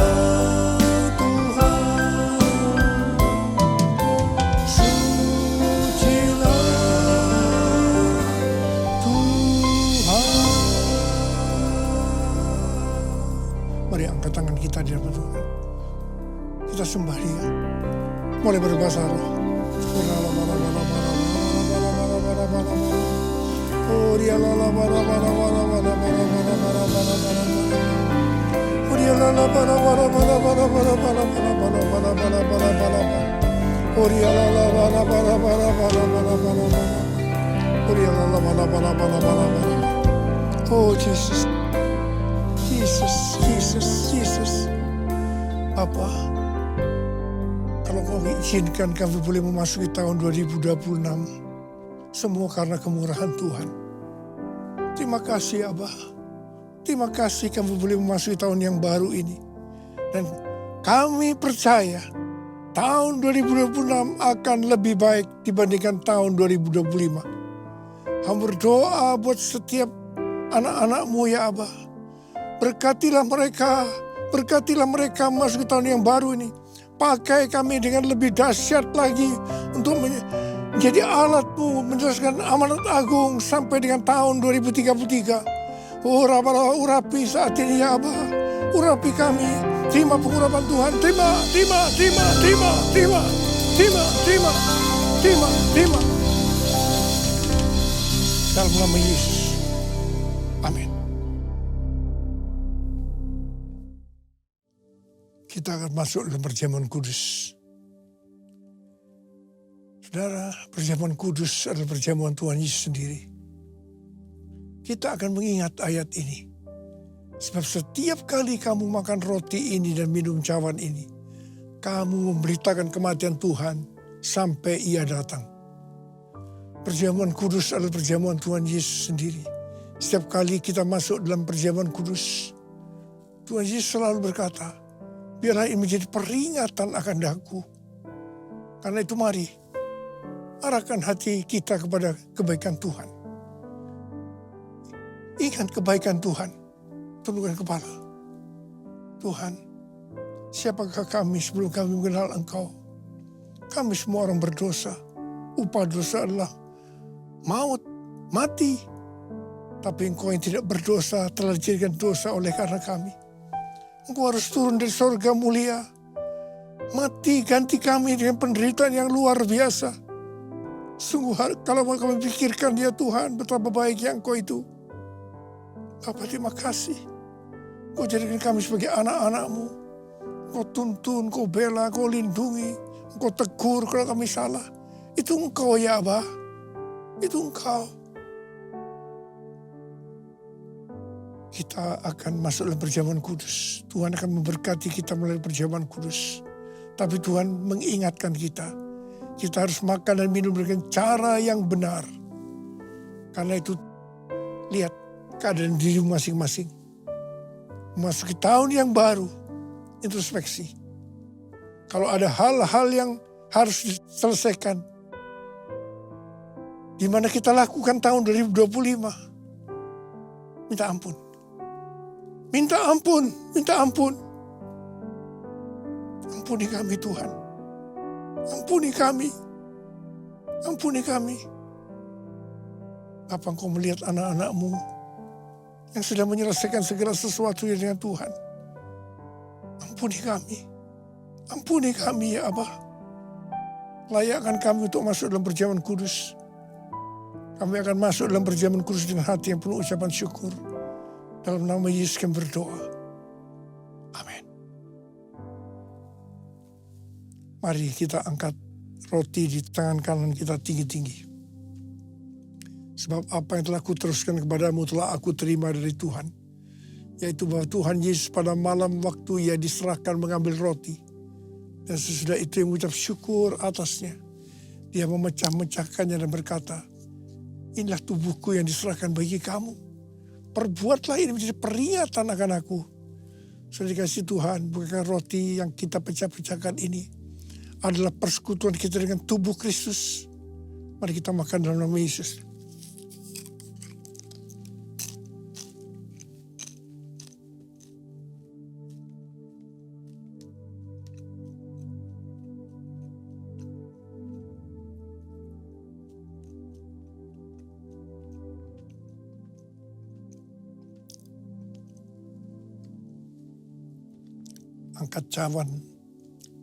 Mari angkat tangan kita di hadapan Tuhan. Kita sembah Dia. Mulai berbahasa roh. Oh Jesus. Jesus. Bapa, kalau kau izinkan kami boleh memasuki tahun 2026, semua karena kemurahan Tuhan. Terima kasih Abah. Terima kasih kami boleh memasuki tahun yang baru ini. Dan kami percaya tahun 2026 akan lebih baik dibandingkan tahun 2025. Hamba berdoa buat setiap anak-anak-Mu ya Abah. Berkatilah mereka masuk ke tahun yang baru ini. Pakai kami dengan lebih dahsyat lagi untuk menjadi alat-Mu menjelaskan amanat agung sampai dengan tahun 2033. Urapi saat ini ya Abah. Urapi kami. Terima pengurapan Tuhan. Terima. Dalam nama Yesus. Amin. Kita akan masuk dalam perjamuan kudus. Saudara, perjamuan kudus adalah perjamuan Tuhan Yesus sendiri. Kita akan mengingat ayat ini. Sebab setiap kali kamu makan roti ini dan minum cawan ini, kamu memberitakan kematian Tuhan sampai Ia datang. Perjamuan kudus adalah perjamuan Tuhan Yesus sendiri. Setiap kali kita masuk dalam perjamuan kudus, Tuhan Yesus selalu berkata, biarlah ini menjadi peringatan akan daku. Karena itu mari, arahkan hati kita kepada kebaikan Tuhan. Ingat kebaikan Tuhan, tundukkan kepala. Tuhan, siapakah kami sebelum kami mengenal Engkau? Kami semua orang berdosa. Upah dosa adalah maut, mati. Tapi Engkau yang tidak berdosa telah dijadikan dosa oleh karena kami. Engkau harus turun dari surga mulia. Mati ganti kami dengan penderitaan yang luar biasa. Sungguh kalau kami pikirkan ya Tuhan betapa baiknya Engkau itu. Bapa terima kasih. Engkau jadikan kami sebagai anak-anak-Mu. Engkau tuntun, Engkau bela, Engkau lindungi. Engkau tegur kalau kami salah. Itu Engkau ya Abah. Itu Engkau. Kita akan masuk dalam perjamuan kudus. Tuhan akan memberkati kita melalui perjamuan kudus. Tapi Tuhan mengingatkan kita. Kita harus makan dan minum dengan cara yang benar. Karena itu lihat keadaan diri masing-masing. Memasuki tahun yang baru. Introspeksi. Kalau ada hal-hal yang harus diselesaikan. Di mana kita lakukan tahun 2025. Minta ampun. Minta ampun. Ampuni kami Tuhan. Ampuni kami. Apa Engkau melihat anak-anak-Mu yang sedang menyelesaikan segala sesuatu dengan Tuhan? Ampuni kami ya Abah. Layakkan kami untuk masuk dalam perjamuan kudus. Kami akan masuk dalam perjamuan kudus dengan hati yang penuh ucapan syukur. Dalam nama Yesus kami berdoa. Amin. Mari kita angkat roti di tangan kanan kita tinggi-tinggi. Sebab apa yang telah kuteruskan kepadamu telah aku terima dari Tuhan. Yaitu bahwa Tuhan Yesus pada malam waktu ia diserahkan mengambil roti. Dan sesudah itu ia mengucap syukur atasnya. Dia memecah-mecahkannya dan berkata, inilah tubuhku yang diserahkan bagi kamu. Perbuatlah ini menjadi peringatan akan aku. Sudah dikasih Tuhan, bukan roti yang kita pecah-pecahkan ini adalah persekutuan kita dengan tubuh Kristus. Mari kita makan dalam nama Yesus. Angkat cawan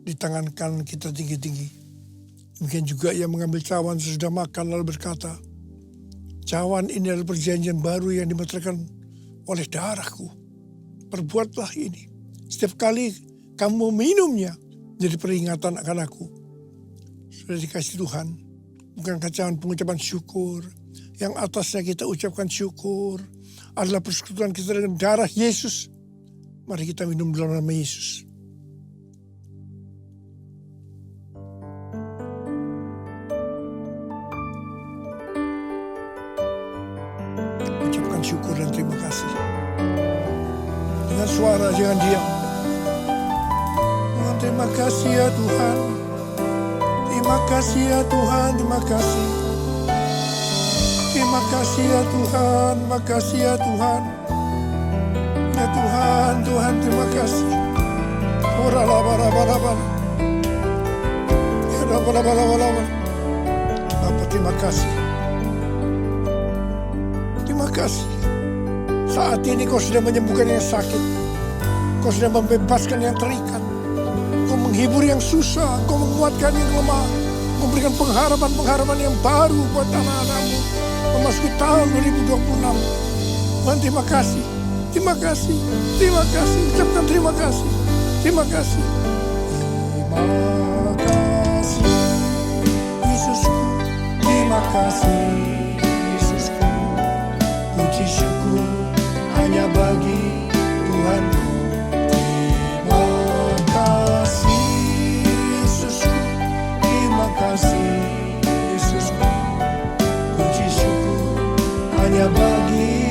di tangan kanan kita tinggi-tinggi. Demikian juga ia mengambil cawan sesudah makan lalu berkata, cawan ini adalah perjanjian baru yang dimeteraikan oleh darahku. Perbuatlah ini. Setiap kali kamu minumnya, jadi peringatan akan aku. Sudah dikasih Tuhan, bukan cawan pengucapan syukur. Yang atasnya kita ucapkan syukur adalah persekutuan kita dengan darah Yesus. Mari kita minum dalam nama Yesus. Ucapkan syukur dan terima kasih. Dengan suara, jangan diam. Tuhan, terima kasih ya Tuhan. Terima kasih ya Tuhan, terima kasih. Terima kasih ya Tuhan, terima kasih ya Tuhan. Ya Tuhan, Tuhan terima kasih. Ora laba. Ya laba. Bapa terima kasih. Terima kasih. Saat ini kau sudah menyembuhkan yang sakit. Kau sudah membebaskan yang terikat. Kau menghibur yang susah. Kau menguatkan yang lemah. Memberikan pengharapan yang baru buat anak-anakmu. Memasuki tahun 2026. Tuhan terima kasih. Terima kasih, terima kasih, ucapkan terima kasih, terima kasih. Terima kasih, Yesusku, terima kasih, Yesusku. Puji syukur hanya bagi Tuhanku. Terima kasih, Yesusku, terima kasih, Yesusku. Puji syukur hanya bagi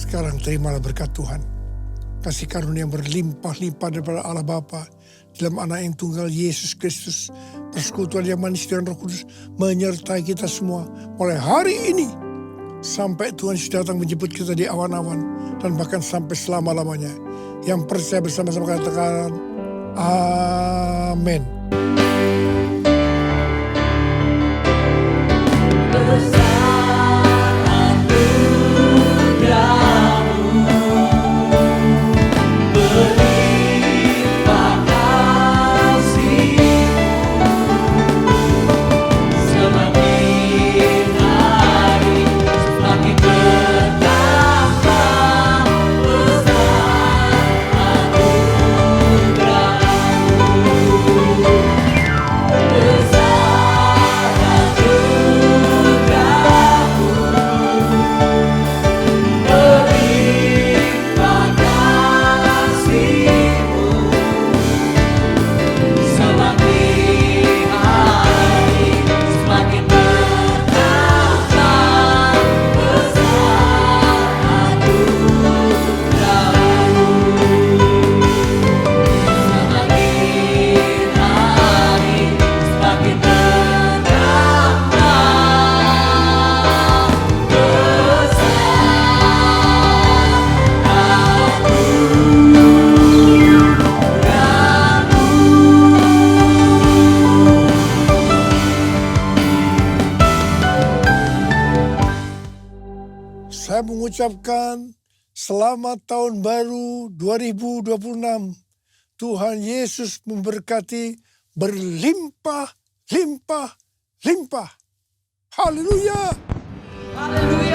sekarang terimalah berkat Tuhan. Kasih karunia yang berlimpah-limpah daripada Allah Bapa dalam anak yang tunggal Yesus Kristus. Persekutuan yang manis dengan Roh Kudus menyertai kita semua mulai hari ini. Sampai Tuhan Yesus datang menjemput kita di awan-awan. Dan bahkan sampai selama-lamanya. Yang percaya bersama-sama katakan amin. mengucapkan selamat tahun baru 2026. Tuhan Yesus memberkati berlimpah, limpah, limpah. Haleluya. Haleluya.